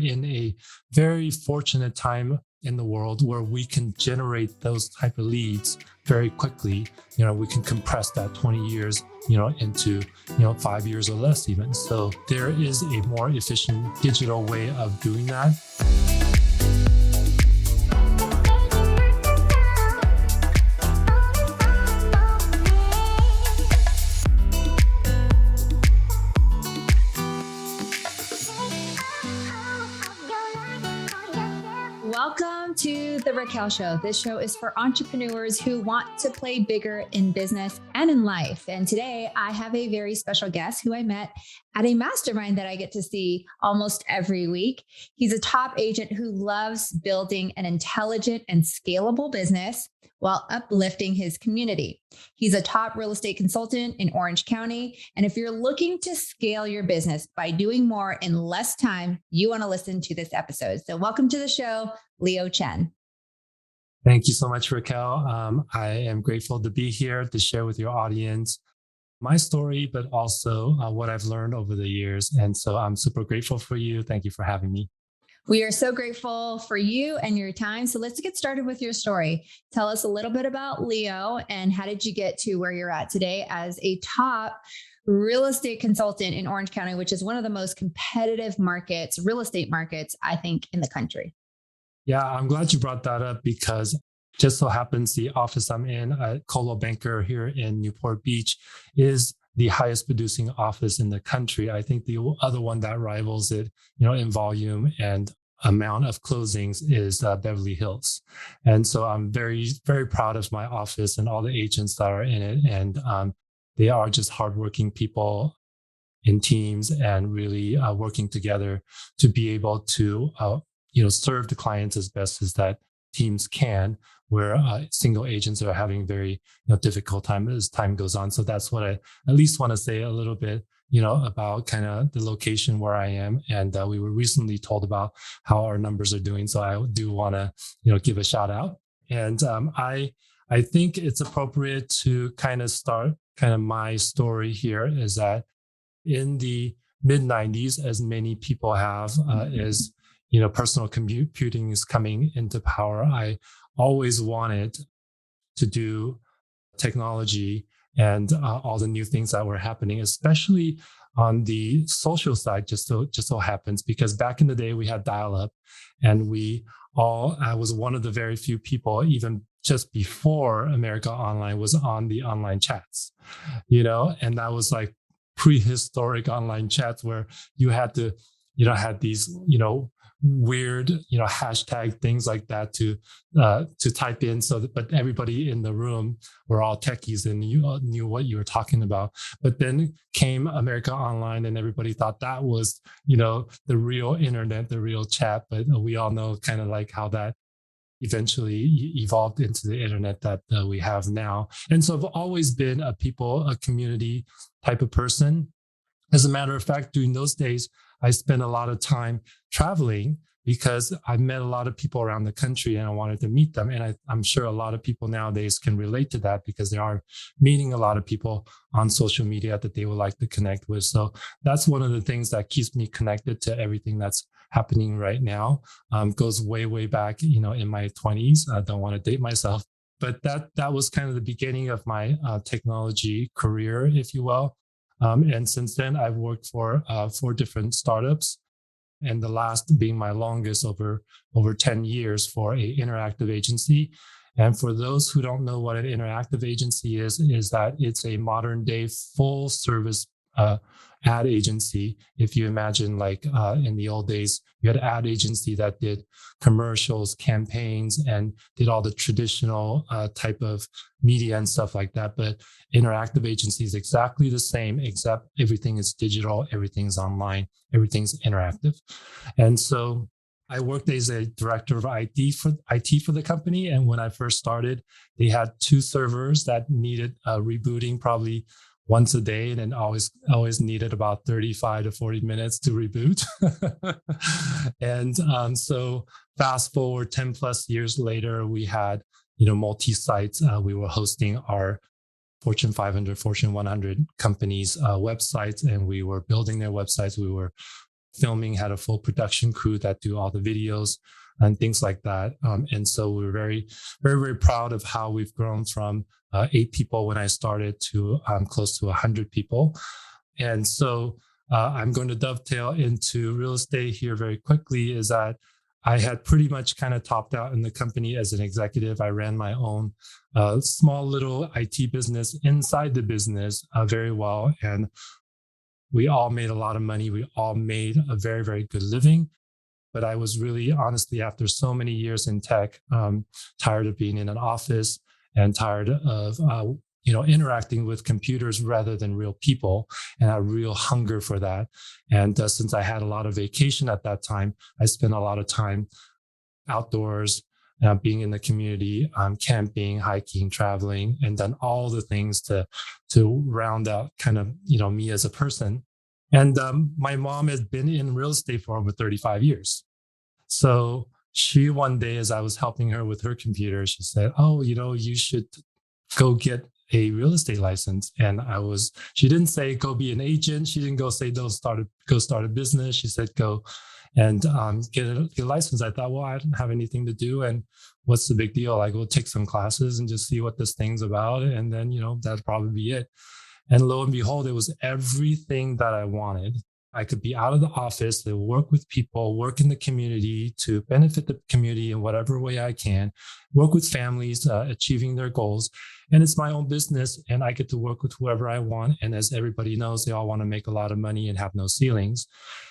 in a very fortunate time in the world where we can generate those type of leads very quickly. We can compress that 20 years, into, 5 years or less even. So there is a more efficient digital way of doing that. Welcome to The Raquel Show. This show is for entrepreneurs who want to play bigger in business and in life. And today I have a very special guest who I met at a mastermind that I get to see almost every week. He's a top agent who loves building an intelligent and scalable business while uplifting his community. He's a top real estate consultant in Orange County. And if you're looking to scale your business by doing more in less time, you want to listen to this episode. So welcome to the show, Leo Chen. Thank you so much, Raquel. I am grateful to be here to share with your audience my story, but also what I've learned over the years. And so I'm super grateful for you. Thank you for having me. We are so grateful for you and your time. So let's get started with your story. Tell us a little bit about Leo and how did you get to where you're at today as a top real estate consultant in Orange County, which is one of the most competitive markets, real estate markets, I think, in the country. Yeah, I'm glad you brought that up because just so happens the office I'm in at Coldwell Banker here in Newport Beach is the highest producing office in the country. I think the other one that rivals it, in volume and amount of closings is Beverly Hills. And so I'm very, very proud of my office and all the agents that are in it. And they are just hardworking people in teams and really working together to be able to, serve the clients as best as that teams can, where single agents are having very difficult time as time goes on. So that's what I at least want to say a little bit, about kind of the location where I am. And we were recently told about how our numbers are doing. So I do want to, give a shout out. And I think it's appropriate to kind of start kind of my story here is that in the mid 90s, as many people have, is personal computing is coming into power. I always wanted to do technology and all the new things that were happening, especially on the social side, just so happens, because back in the day we had dial-up and I was one of the very few people, even just before America Online was on the online chats, and that was like prehistoric online chats where you had to, had these, weird, hashtag things like that to type in but everybody in the room were all techies and knew what you were talking about. But then came America Online and everybody thought that was, the real internet, the real chat. But we all know kind of like how that eventually evolved into the internet that we have now. And so I've always been a community type of person. As a matter of fact, during those days, I spent a lot of time traveling because I met a lot of people around the country and I wanted to meet them. And I'm sure a lot of people nowadays can relate to that because they are meeting a lot of people on social media that they would like to connect with. So that's one of the things that keeps me connected to everything that's happening right now. Goes way, way back, in my 20s. I don't want to date myself, but that was kind of the beginning of my technology career, if you will. And since then, I've worked for 4 different startups, and the last being my longest over 10 years for an interactive agency. And for those who don't know what an interactive agency is that it's a modern day full service ad agency. If you imagine like in the old days, you had an ad agency that did commercials, campaigns, and did all the traditional type of media and stuff like that. But interactive agency is exactly the same, except everything is digital, everything's online, everything's interactive. And so I worked as a director of IT for the company. And when I first started, they had 2 servers that needed rebooting probably once a day, and then always needed about 35 to 40 minutes to reboot. And so fast forward 10 plus years later, we had, multi-sites. We were hosting our Fortune 500, Fortune 100 companies' websites, and we were building their websites. We were filming, had a full production crew that do all the videos and things like that. And so we're very, very, very proud of how we've grown from 8 people when I started to close to 100 people. And so I'm going to dovetail into real estate here very quickly, is that I had pretty much kind of topped out in the company as an executive. I ran my own small little IT business inside the business very well. And we all made a lot of money. We all made a very, very good living. But I was really, honestly, after so many years in tech, tired of being in an office and tired of interacting with computers rather than real people, and a real hunger for that. And since I had a lot of vacation at that time, I spent a lot of time outdoors, being in the community, camping, hiking, traveling, and done all the things to round out kind of me as a person. And my mom has been in real estate for over 35 years. So she, one day, as I was helping her with her computer, she said, "Oh, you should go get a real estate license." And she didn't say go be an agent. She didn't go say go start a business. She said go and get a license. I thought, well, I didn't have anything to do, and what's the big deal? I go take some classes and just see what this thing's about, and then that'd probably be it. And lo and behold, it was everything that I wanted. I could be out of the office, to work with people, work in the community to benefit the community in whatever way I can, work with families, achieving their goals. And it's my own business, and I get to work with whoever I want. And as everybody knows, they all want to make a lot of money and have no ceilings.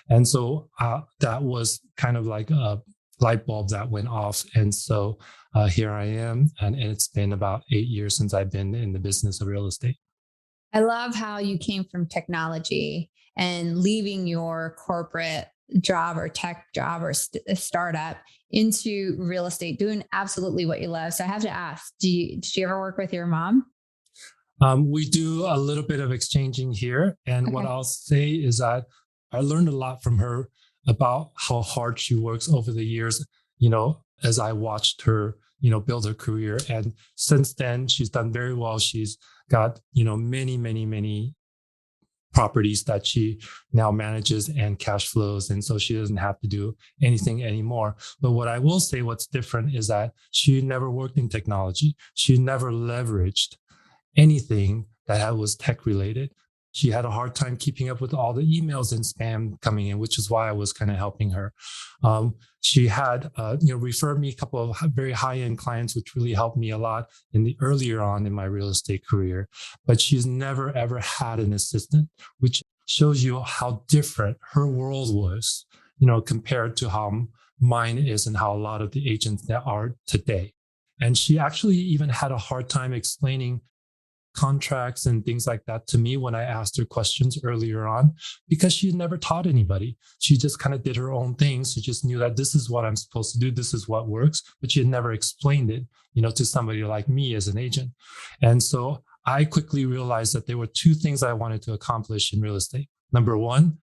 And so that was kind of like a light bulb that went off. And so here I am. And it's been about 8 years since I've been in the business of real estate. I love how you came from technology and leaving your corporate job or tech job or startup into real estate, doing absolutely what you love. So I have to ask, did you ever work with your mom? We do a little bit of exchanging here. And what I'll say is that I learned a lot from her about how hard she works over the years, as I watched her, build her career. And since then, she's done very well. She's got, many, many, many properties that she now manages and cash flows. And so she doesn't have to do anything anymore. But what I will say, what's different is that she never worked in technology. She never leveraged anything that was tech related. She had a hard time keeping up with all the emails and spam coming in, which is why I was kind of helping her. She had, referred me a couple of very high-end clients, which really helped me a lot earlier on in my real estate career. But she's never, ever had an assistant, which shows you how different her world was, compared to how mine is and how a lot of the agents that are today. And she actually even had a hard time explaining contracts and things like that to me when I asked her questions earlier on, because she had never taught anybody. She just kind of did her own thing. She just knew that this is what I'm supposed to do. This is what works, but she had never explained it, to somebody like me as an agent. And so I quickly realized that there were two things I wanted to accomplish in real estate. Number one,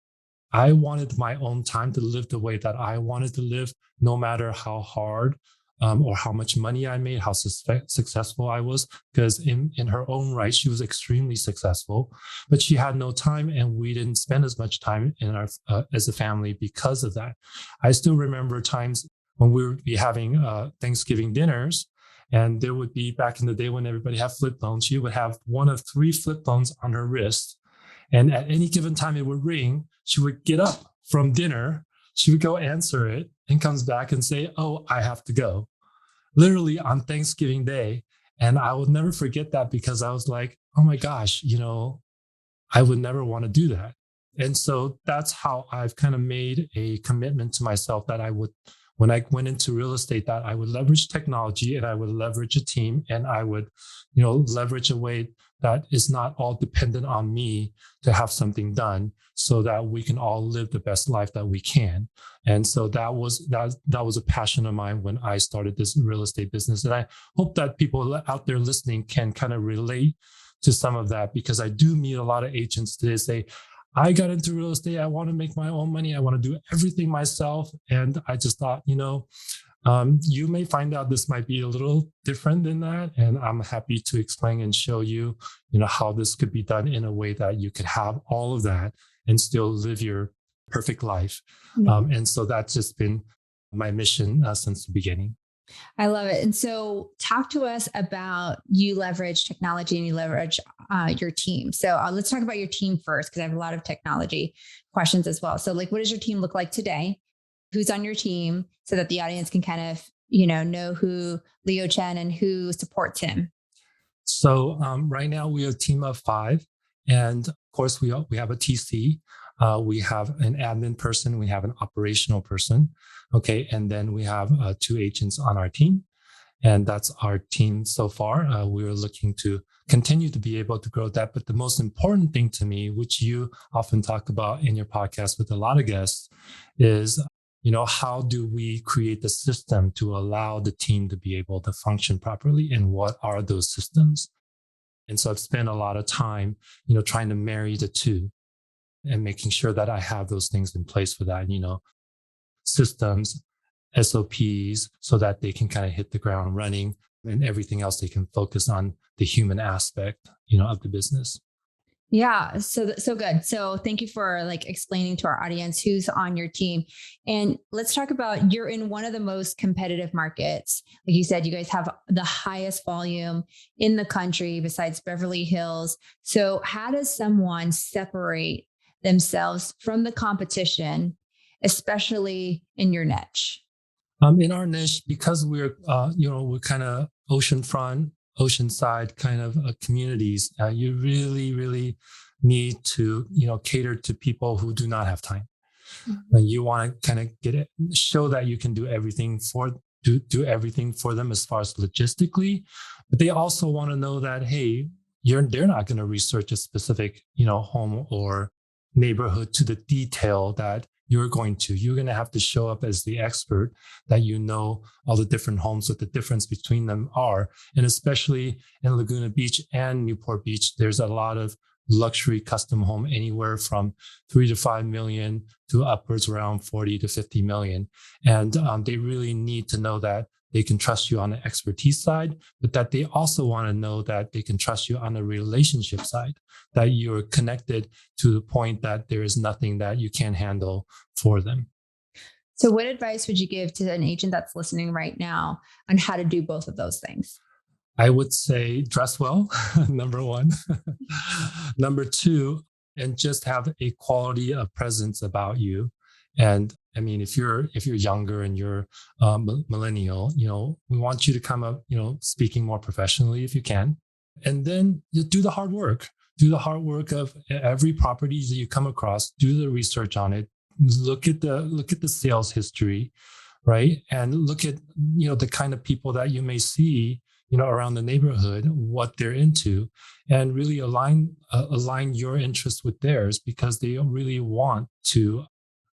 I wanted my own time to live the way that I wanted to live, no matter how hard or how much money I made, how successful I was, because in her own right, she was extremely successful, but she had no time, and we didn't spend as much time in our as a family because of that. I still remember times when we would be having Thanksgiving dinners, and there would be, back in the day when everybody had flip phones, she would have one of 3 flip phones on her wrist, and at any given time it would ring. She would get up from dinner, she would go answer it, and comes back and say, "Oh, I have to go." Literally on Thanksgiving Day. And I will never forget that, because I was like, oh my gosh, I would never want to do that. And so that's how I've kind of made a commitment to myself that I would, when I went into real estate, that I would leverage technology, and I would leverage a team, and I would, leverage a way that is not all dependent on me to have something done, so that we can all live the best life that we can. And so that was a passion of mine when I started this real estate business. And I hope that people out there listening can kind of relate to some of that, because I do meet a lot of agents today say, I got into real estate, I want to make my own money, I want to do everything myself. And I just thought, you may find out this might be a little different than that. And I'm happy to explain and show you, how this could be done in a way that you could have all of that and still live your perfect life. Mhm. And so that's just been my mission since the beginning. I love it. And so, talk to us about you leverage technology and you leverage your team. So, let's talk about your team first, because I have a lot of technology questions as well. So, like, what does your team look like today? Who's on your team so that the audience can kind of, know who Leo Chen and who supports him? So right now we are a team of 5, and of course we have a TC, we have an admin person, we have an operational person, okay, and then we have 2 agents on our team, and that's our team so far. We're looking to continue to be able to grow that, but the most important thing to me, which you often talk about in your podcast with a lot of guests, is how do we create the system to allow the team to be able to function properly, and what are those systems? And so I've spent a lot of time, trying to marry the two and making sure that I have those things in place for that, systems, SOPs, so that they can kind of hit the ground running, and everything else they can focus on the human aspect, of the business. Yeah, so good. So thank you for like explaining to our audience who's on your team. And let's talk about, you're in one of the most competitive markets. Like you said, you guys have the highest volume in the country besides Beverly Hills. So how does someone separate themselves from the competition, especially in your niche? In our niche, because we're kind of oceanside kind of communities, you really, really need to, cater to people who do not have time. Mhm. And you want to kind of show that you can do everything do everything for them as far as logistically, but they also want to know that, hey, they're not going to research a specific, home or neighborhood to the detail that you're going to have to show up as the expert, that all the different homes, what the difference between them are. And especially in Laguna Beach and Newport Beach, there's a lot of luxury custom home, anywhere from 3 to 5 million to upwards around 40 to 50 million. And they really need to know that they can trust you on the expertise side, but that they also want to know that they can trust you on the relationship side, that you're connected to the point that there is nothing that you can't handle for them. So what advice would you give to an agent that's listening right now on how to do both of those things? I would say dress well, number one. Number two, and just have a quality of presence about you. And I mean, if you're younger and you're millennial, we want you to come up, speaking more professionally if you can, and then you do the hard work. Do the hard work of every property that you come across. Do the research on it. Look at the sales history, right? And look at the kind of people that you may see around the neighborhood, what they're into, and really align your interest with theirs, because they really want to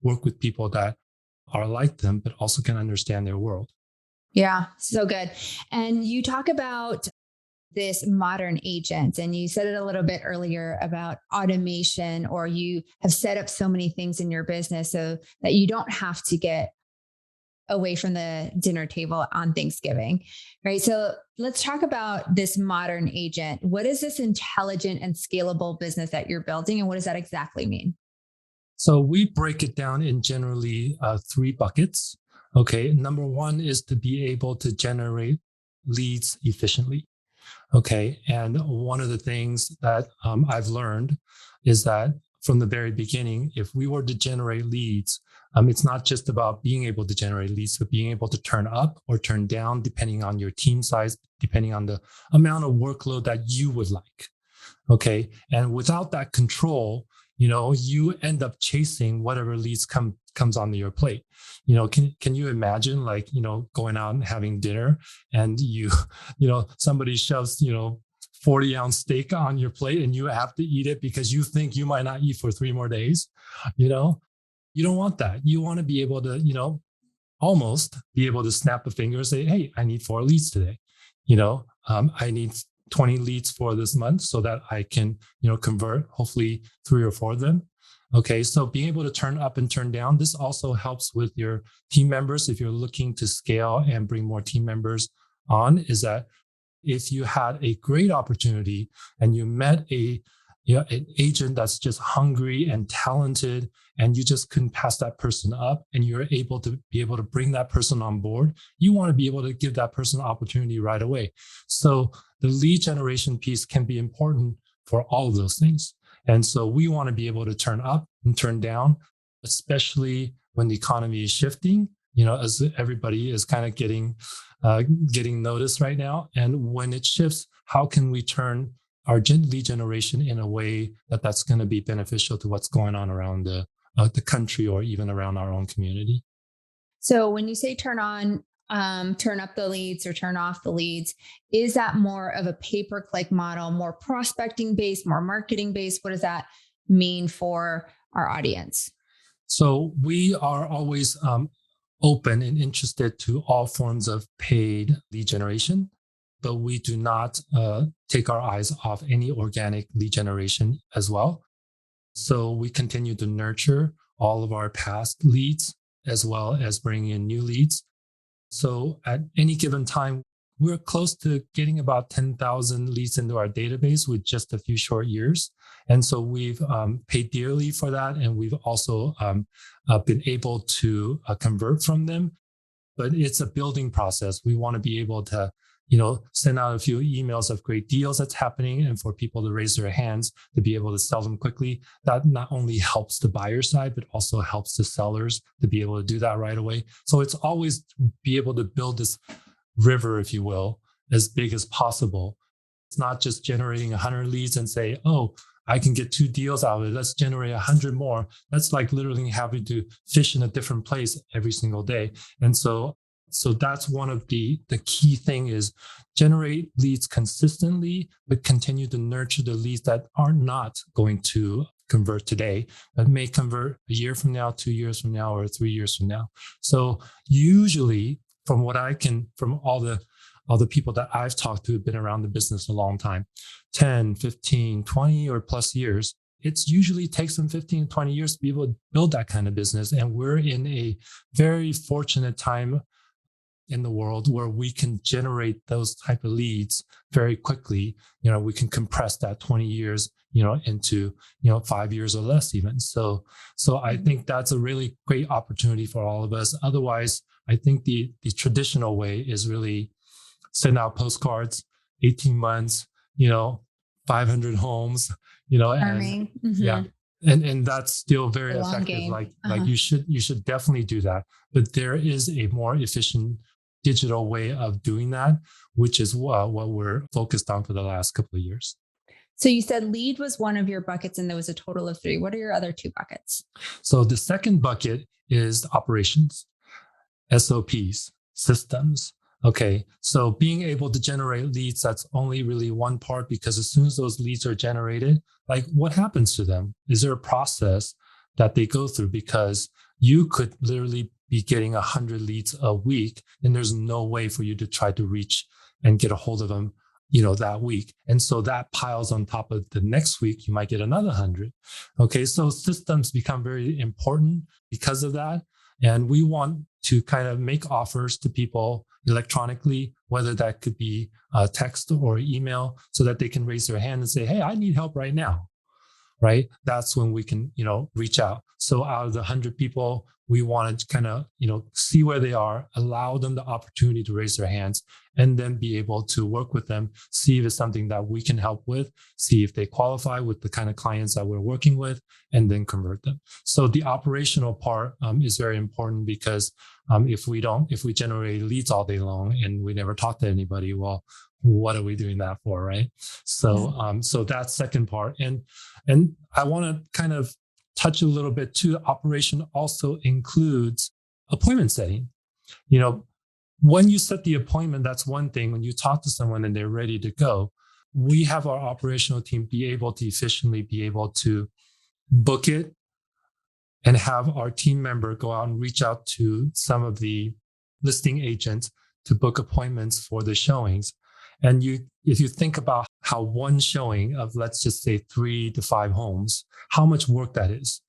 work with people that are like them, but also can understand their world. Yeah, so good. And you talk about this modern agent, and you said it a little bit earlier about automation, or you have set up so many things in your business so that you don't have to get away from the dinner table on Thanksgiving, right? So let's talk about this modern agent. What is this intelligent and scalable business that you're building, and what does that exactly mean? So we break it down in generally 3 buckets. Okay. Number one is to be able to generate leads efficiently. Okay. And one of the things that I've learned is that from the very beginning, if we were to generate leads, it's not just about being able to generate leads, but being able to turn up or turn down, depending on your team size, depending on the amount of workload that you would like. Okay. And without that control, you end up chasing whatever leads comes onto your plate. Can you imagine, like, going out and having dinner, and somebody shoves, 40-ounce steak on your plate, and you have to eat it because you think you might not eat for 3 more days. You don't want that. You want to be able to, almost be able to snap a finger and say, hey, I need 4 leads today. I need 20 leads for this month so that I can, convert hopefully 3 or 4 of them. Okay. So being able to turn up and turn down, this also helps with your team members. If you're looking to scale and bring more team members on, is that if you had a great opportunity and you met a an agent that's just hungry and talented, and you just couldn't pass that person up, and you're able to bring that person on board, you want to be able to give that person an opportunity right away. So the lead generation piece can be important for all of those things. And so we want to be able to turn up and turn down, especially when the economy is shifting, as everybody is kind of getting noticed right now. And when it shifts, how can we turn our lead generation in a way that's going to be beneficial to what's going on around the country or even around our own community? So when you say turn up the leads or turn off the leads, is that more of a pay-per-click model, more prospecting based, more marketing based? What does that mean for our audience? So we are always open and interested to all forms of paid lead generation, but we do not take our eyes off any organic lead generation as well. So we continue to nurture all of our past leads as well as bring in new leads. So at any given time, we're close to getting about 10,000 leads into our database with just a few short years. And so we've paid dearly for that. And we've also been able to convert from them. But it's a building process. We want to be able to send out a few emails of great deals that's happening and for people to raise their hands to be able to sell them quickly. That not only helps the buyer side, but also helps the sellers to be able to do that right away. So it's always be able to build this river, if you will, as big as possible. It's not just generating 100 leads and say, oh, I can get 2 deals out of it. Let's generate 100 more. That's like literally having to fish in a different place every single day. And so that's one of the key thing is generate leads consistently, but continue to nurture the leads that are not going to convert today, but may convert a year from now, 2 years from now, or 3 years from now. So usually from all the people that I've talked to who've been around the business a long time, 10, 15, 20 or plus years, it's usually takes them 15, 20 years to be able to build that kind of business. And we're in a very fortunate time in the world where we can generate those type of leads very quickly. We can compress that 20 years, into, 5 years or less even. So I think that's a really great opportunity for all of us. Otherwise, I think the traditional way is really send out postcards, 18 months, 500 homes, and yeah. And that's still very effective. Like you should definitely do that. But there is a more efficient digital way of doing that, which is what we're focused on for the last couple of years. So you said lead was one of your buckets and there was a total of 3. What are your other 2 buckets? So the second bucket is operations, SOPs, systems. Okay, so being able to generate leads, that's only really one part, because as soon as those leads are generated, like what happens to them? Is there a process that they go through? Because you could literally be getting 100 leads a week, and there's no way for you to try to reach and get a hold of them, that week. And so that piles on top of the next week, you might get another 100. Okay, so systems become very important because of that. And we want to kind of make offers to people electronically, whether that could be text or email, so that they can raise their hand and say, hey, I need help right now. Right? That's when we can, reach out. So out of the 100 people, we want to kind of, see where they are, allow them the opportunity to raise their hands, and then be able to work with them, see if it's something that we can help with, see if they qualify with the kind of clients that we're working with, and then convert them. So the operational part is very important, because if we generate leads all day long and we never talk to anybody, well, what are we doing that for, right? So so that's second part. And I want to kind of touch a little bit too. Operation also includes appointment setting. When you set the appointment, that's one thing. When you talk to someone and they're ready to go, we have our operational team be able to efficiently be able to book it and have our team member go out and reach out to some of the listing agents to book appointments for the showings. And if you think about how one showing of, let's just say 3 to 5 homes, how much work that is.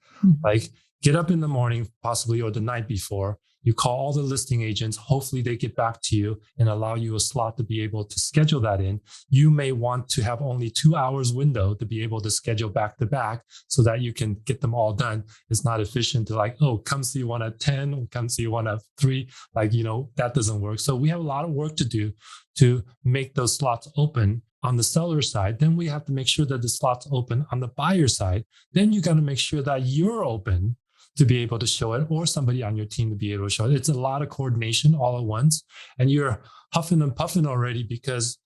Like, get up in the morning, possibly, or the night before, You call all the listing agents. Hopefully they get back to you and allow you a slot to be able to schedule that in. You may want to have only 2 hours window to be able to schedule back to back so that you can get them all done. It's not efficient to like, oh, come see one at 10, or come see one at 3. Like, that doesn't work. So we have a lot of work to do to make those slots open on the seller side. Then we have to make sure that the slots open on the buyer side. Then you got to make sure that you're open to be able to show it, or somebody on your team to be able to show it. It's a lot of coordination all at once. And you're huffing and puffing already because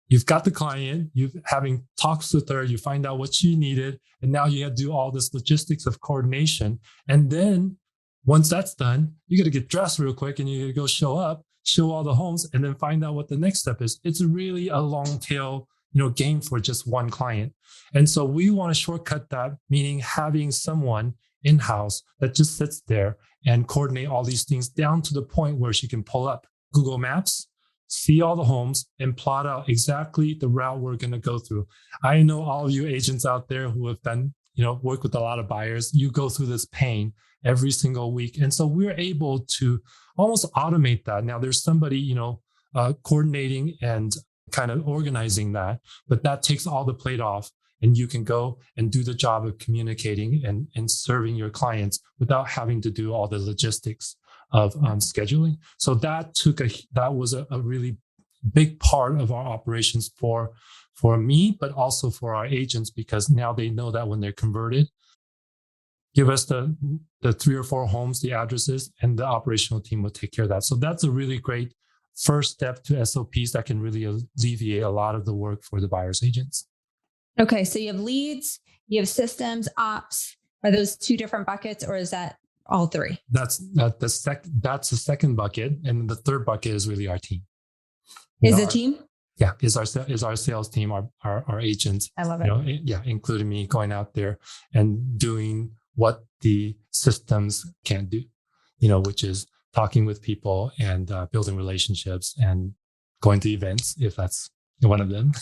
you've got the client, you're having talks with her, you find out what she needed, and now you have to do all this logistics of coordination. And then once that's done, you got to get dressed real quick and you got to go show up, show all the homes, and then find out what the next step is. It's really a long tail, game for just one client. And so we want to shortcut that, meaning having someone in-house that just sits there and coordinate all these things down to the point where she can pull up Google Maps, see all the homes, and plot out exactly the route we're going to go through. I know all of you agents out there who have done, work with a lot of buyers, you go through this pain every single week. And so we're able to almost automate that. Now there's somebody, coordinating and kind of organizing that, but that takes all the plate off. And you can go and do the job of communicating and serving your clients without having to do all the logistics of scheduling. So that was a really big part of our operations for me, but also for our agents, because now they know that when they're converted, give us the 3 or 4 homes, the addresses, and the operational team will take care of that. So that's a really great first step to SOPs that can really alleviate a lot of the work for the buyer's agents. Okay, so you have leads, you have systems, ops. Are those 2 different buckets, or is that all 3? That's the second bucket, and the third bucket is really our team. Is the team? Yeah, is our sales team, our agents. I love it. Including me going out there and doing what the systems can't do. Which is talking with people and building relationships and going to events, if that's one of them.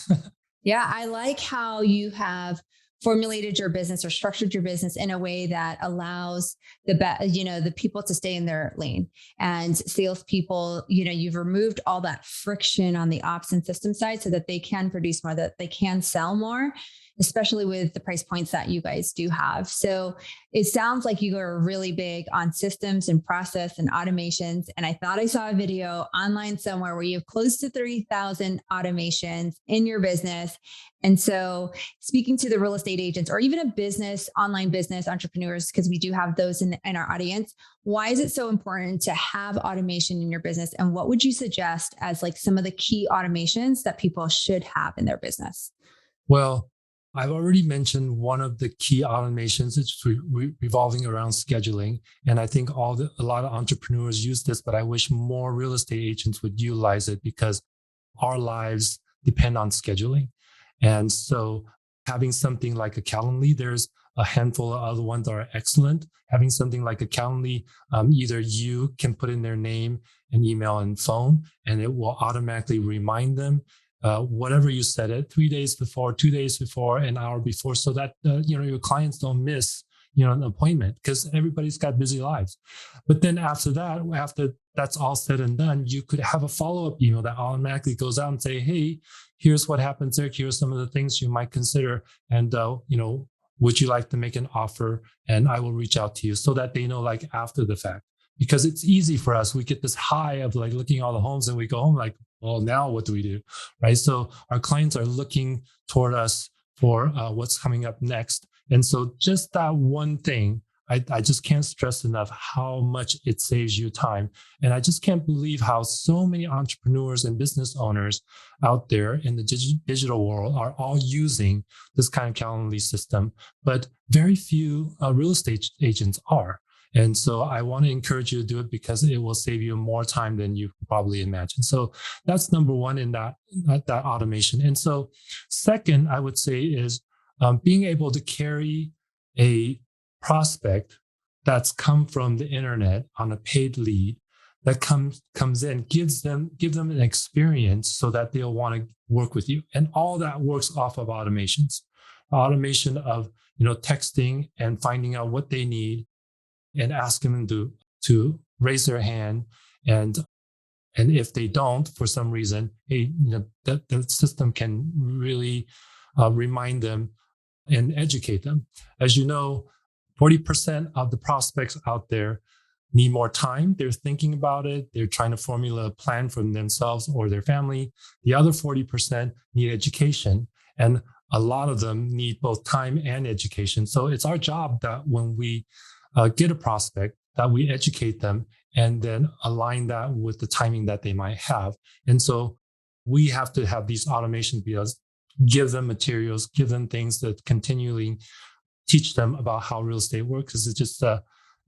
Yeah, I like how you have formulated your business or structured your business in a way that allows the people to stay in their lane. And salespeople, you've removed all that friction on the ops and system side so that they can produce more, that they can sell more, especially with the price points that you guys do have. So it sounds like you are really big on systems and process and automations. And I thought I saw a video online somewhere where you have close to 30,000 automations in your business. And so speaking to the real estate agents or even online business entrepreneurs, because we do have those in our audience, why is it so important to have automation in your business? And what would you suggest as like some of the key automations that people should have in their business? Well, I've already mentioned one of the key automations. It's revolving around scheduling. And I think a lot of entrepreneurs use this, but I wish more real estate agents would utilize it because our lives depend on scheduling. And so having something like a Calendly, there's a handful of other ones that are excellent. Having something like a Calendly, either you can put in their name and email and phone, and it will automatically remind them whatever you set it 3 days before, 2 days before, an hour before, so that your clients don't miss an appointment, because everybody's got busy lives. But then after that's all said and done, you could have a follow-up email that automatically goes out and say, hey, here's what happens there. Here's some of the things you might consider. And, would you like to make an offer? And I will reach out to you, so that they know like after the fact, because it's easy for us. We get this high of like looking at all the homes and we go home like, well, now what do we do? Right. So our clients are looking toward us for what's coming up next. And so just that one thing, I just can't stress enough how much it saves you time. And I just can't believe how so many entrepreneurs and business owners out there in the digital world are all using this kind of Calendly system, but very few real estate agents are. And so I want to encourage you to do it because it will save you more time than you probably imagine. So that's number one in that automation. And so second, I would say is being able to carry a prospect that's come from the internet on a paid lead that comes in, give them an experience so that they'll want to work with you. And all that works off of automations, automation of texting and finding out what they need and asking them to raise their hand, and if they don't, for some reason, the system can really remind them and educate them. As you know, 40% of the prospects out there need more time. They're thinking about it. They're trying to formulate a plan for themselves or their family. The other 40% need education. And a lot of them need both time and education. So it's our job that when we get a prospect, that we educate them and then align that with the timing that they might have. And so we have to have these automations because give them materials, give them things that continually teach them about how real estate works. Because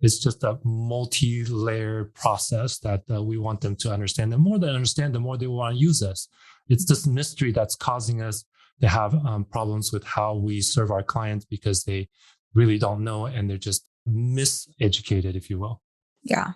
it's just a multi-layered process that we want them to understand. The more they understand, the more they want to use us. It's this mystery that's causing us to have problems with how we serve our clients because they really don't know and they're just miseducated, if you will. Yeah.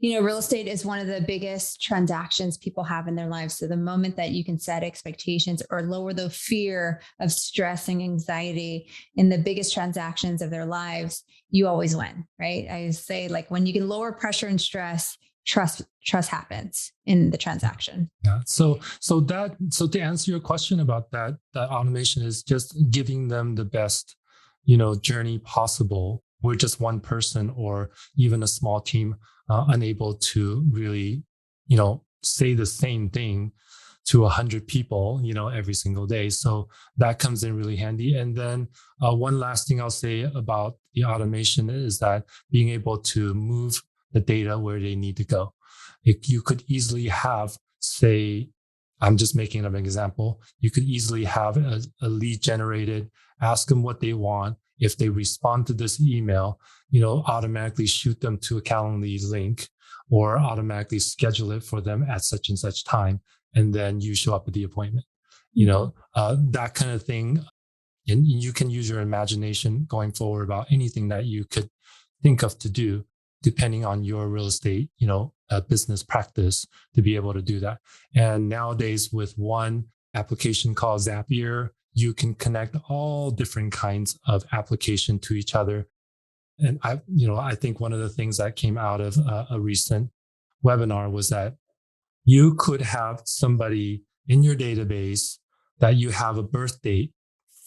Real estate is one of the biggest transactions people have in their lives. So the moment that you can set expectations or lower the fear of stress and anxiety in the biggest transactions of their lives, you always win, right? I say like when you can lower pressure and stress, trust happens in the transaction. Yeah. So to answer your question about that automation is just giving them the best, journey possible. We're just one person or even a small team unable to really, say the same thing to 100 people, every single day. So that comes in really handy. And then one last thing I'll say about the automation is that being able to move the data where they need to go. You could easily have, say, I'm just making up an example. You could easily have a lead generated, ask them what they want. If they respond to this email, automatically shoot them to a Calendly link or automatically schedule it for them at such and such time. And then you show up at the appointment, that kind of thing. And you can use your imagination going forward about anything that you could think of to do, depending on your real estate, business practice to be able to do that. And nowadays with one application called Zapier, you can connect all different kinds of application to each other. And I think one of the things that came out of a recent webinar was that you could have somebody in your database that you have a birth date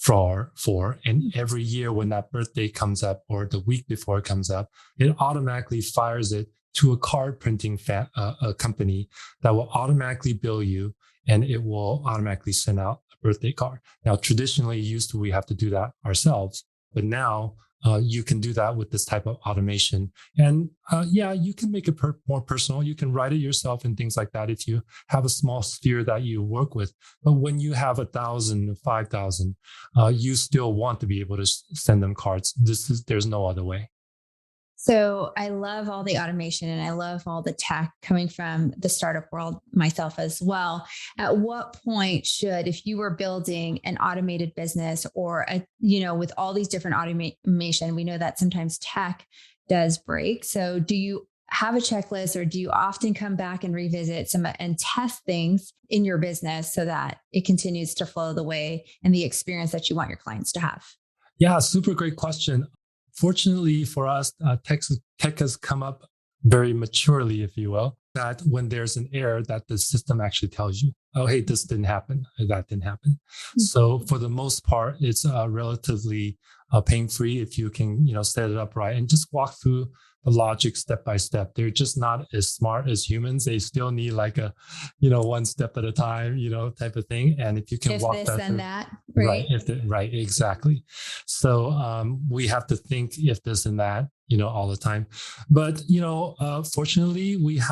for, and every year when that birthday comes up or the week before it comes up, it automatically fires it to a card printing a company that will automatically bill you and it will automatically send out a birthday card. Now, traditionally we have to do that ourselves, but now you can do that with this type of automation. And you can make it more personal. You can write it yourself and things like that if you have a small sphere that you work with. But when you have 1,000, 5,000, you still want to be able to send them cards. There's no other way. So I love all the automation and I love all the tech coming from the startup world myself as well. At what point should, if you were building an automated business or with all these different automation, we know that sometimes tech does break. So do you have a checklist or do you often come back and revisit some and test things in your business so that it continues to flow the way and the experience that you want your clients to have? Yeah, super great question. Fortunately for us, tech has come up very maturely, if you will, that when there's an error that the system actually tells you, oh, hey, this didn't happen, or that didn't happen. Mm-hmm. So for the most part, it's relatively pain-free if you can, set it up right and just walk through the logic step by step. They're just not as smart as humans. They still need like a, one step at a time, type of thing. And if you can walk this that and through, that, right? Right, exactly. So we have to think if this and that, all the time. But fortunately, we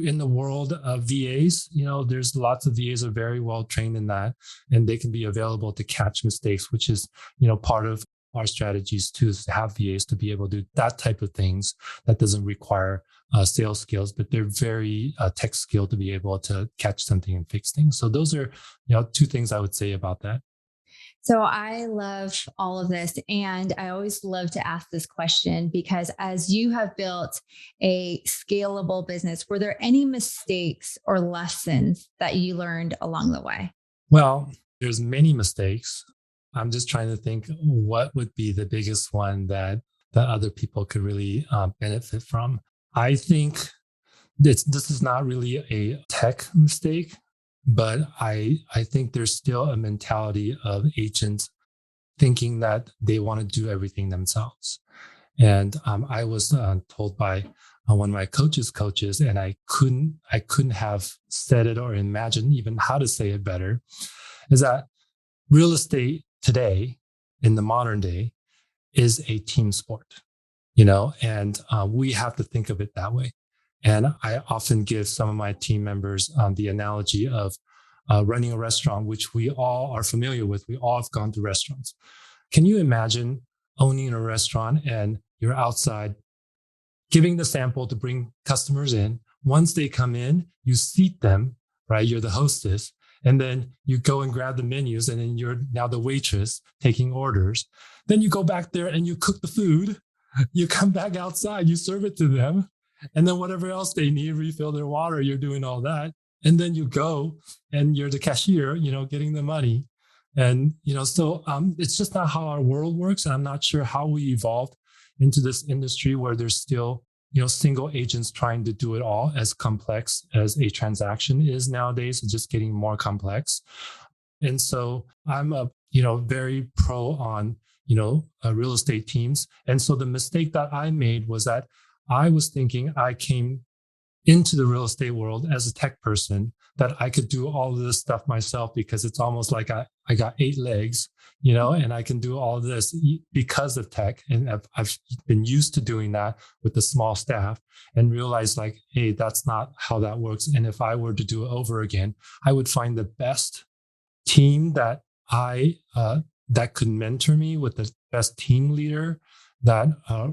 in the world of VAs, there's lots of VAs are very well trained in that, and they can be available to catch mistakes, which is, part of our strategies too, is to have VAs to be able to do that type of things that doesn't require sales skills, but they're very tech skilled to be able to catch something and fix things. So those are, two things I would say about that. So I love all of this. And I always love to ask this question because as you have built a scalable business, were there any mistakes or lessons that you learned along the way? Well, there's many mistakes. I'm just trying to think what would be the biggest one that other people could really benefit from. I think this is not really a tech mistake, but I think there's still a mentality of agents thinking that they want to do everything themselves. And I was told by one of my coaches, and I couldn't have said it or imagined even how to say it better, is that real estate today in the modern day is a team sport, and we have to think of it that way. And I often give some of my team members the analogy of running a restaurant, which we all are familiar with. We all have gone to restaurants. Can you imagine owning a restaurant and you're outside giving the sample to bring customers in? Once they come in, you seat them, right? You're the hostess. And then you go and grab the menus, and then you're now the waitress taking orders. Then you go back there and you cook the food. You come back outside, you serve it to them. And then whatever else they need, refill their water, you're doing all that. And then you go and you're the cashier, getting the money. And, so it's just not how our world works. And I'm not sure how we evolved into this industry where there's still, single agents trying to do it all, as complex as a transaction is nowadays. It's just getting more complex. And so I'm very pro on, real estate teams. And so the mistake that I made was that I was thinking I came into the real estate world as a tech person, that I could do all of this stuff myself, because it's almost like I got 8 legs, and I can do all of this because of tech. And I've been used to doing that with a small staff, and realized like, hey, that's not how that works. And if I were to do it over again, I would find the best team that that could mentor me, with the best team leader that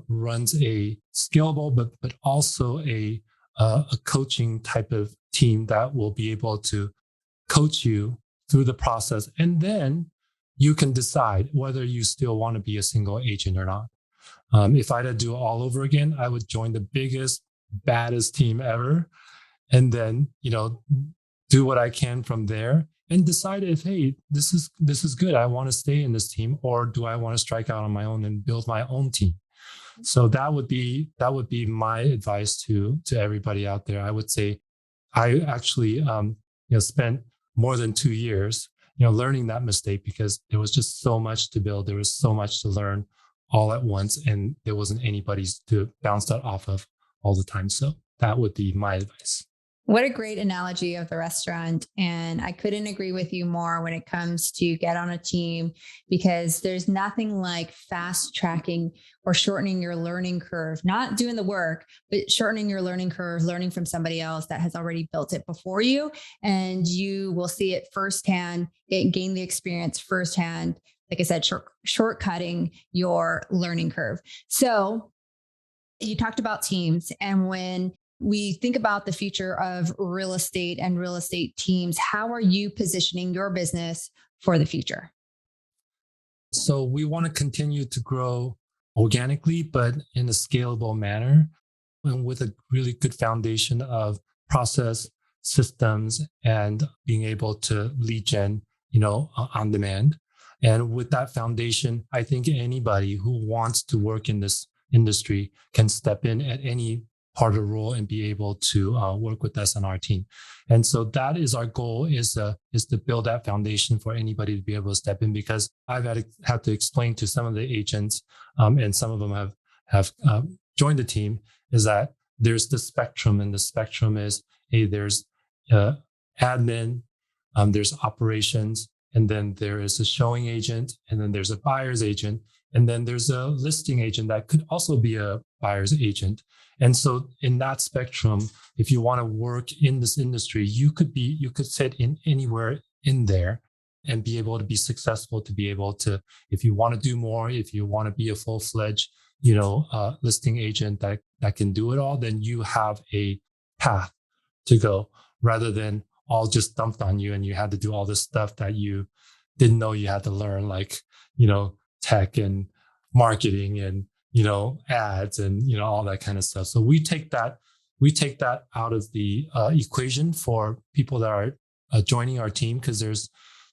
runs a scalable, but also a coaching type of team that will be able to coach you through the process. And then you can decide whether you still want to be a single agent or not. If I had to do it all over again, I would join the biggest, baddest team ever, and then, do what I can from there, and decide if, hey, this is good. I want to stay in this team, or do I want to strike out on my own and build my own team? So that would be my advice to everybody out there. I would say I actually spent more than 2 years learning that mistake, because there was just so much to build. There was so much to learn all at once, and there wasn't anybody to bounce that off of all the time. So that would be my advice. What a great analogy of the restaurant. And I couldn't agree with you more when it comes to get on a team, because there's nothing like fast tracking or shortening your learning curve, not doing the work, but shortening your learning curve, learning from somebody else that has already built it before you. And you will see it firsthand, gain the experience firsthand. Like I said, shortcutting your learning curve. So you talked about teams, and when we think about the future of real estate and real estate teams, how are you positioning your business for the future? So we want to continue to grow organically, but in a scalable manner, and with a really good foundation of process, systems, and being able to lead gen, on demand. And with that foundation, I think anybody who wants to work in this industry can step in at any part of the role and be able to work with us on our team. And so that is our goal, is to build that foundation for anybody to be able to step in, because I've had to explain to some of the agents, and some of them have joined the team, is that there's the spectrum, and the spectrum is, hey, there's admin, there's operations, and then there is a showing agent, and then there's a buyer's agent, and then there's a listing agent that could also be a buyer's agent. And so in that spectrum, if you want to work in this industry, you could fit in anywhere in there and be able to be successful, to be able to, if you want to do more, if you want to be a full-fledged, listing agent that can do it all, then you have a path to go, rather than all just dumped on you and you had to do all this stuff that you didn't know you had to learn, like, tech and marketing and, ads and, all that kind of stuff. So we take that out of the equation for people that are joining our team, because there's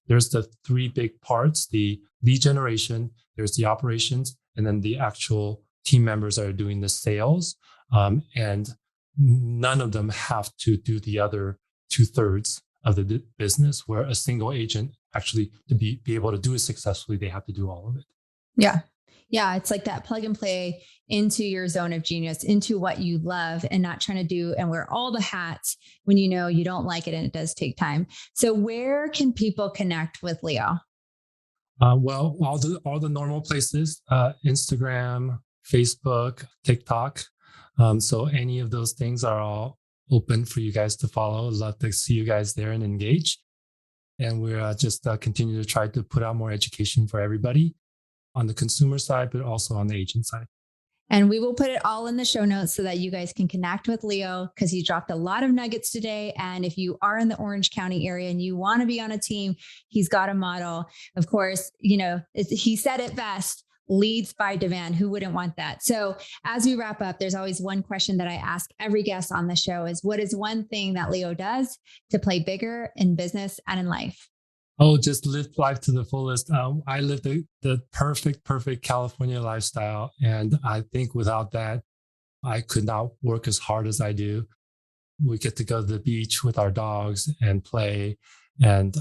the 3 big parts: the lead generation, there's the operations, and then the actual team members are doing the sales, and none of them have to do the other 2/3 of the business, where a single agent actually to be able to do it successfully, they have to do all of it. Yeah. Yeah. It's like that plug and play into your zone of genius, into what you love, and not trying to do and wear all the hats when you know you don't like it and it does take time. So where can people connect with Leo? Well, all the normal places, Instagram, Facebook, TikTok. So any of those things are all open for you guys to follow. Love to see you guys there and engage. And we're just continue to try to put out more education for everybody on the consumer side, but also on the agent side. And we will put it all in the show notes so that you guys can connect with Leo, because he dropped a lot of nuggets today. And if you are in the Orange County area and you want to be on a team, he's got a model. Of course, he said it best: leads by demand. Who wouldn't want that? So as we wrap up, there's always one question that I ask every guest on the show is, what is one thing that Leo does to play bigger in business and in life? Oh, just live life to the fullest. I live the perfect California lifestyle. And I think without that, I could not work as hard as I do. We get to go to the beach with our dogs and play and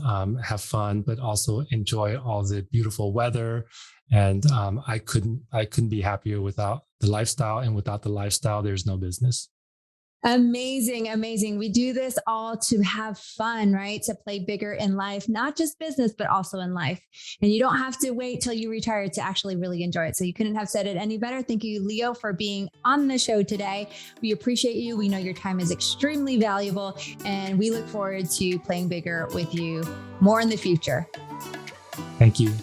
have fun, but also enjoy all the beautiful weather. And I couldn't be happier without the lifestyle. And without the lifestyle, there's no business. Amazing, amazing. We do this all to have fun, right? To play bigger in life, not just business, but also in life. And you don't have to wait till you retire to actually really enjoy it. So you couldn't have said it any better. Thank you, Leo, for being on the show today. We appreciate you. We know your time is extremely valuable, and we look forward to playing bigger with you more in the future. Thank you.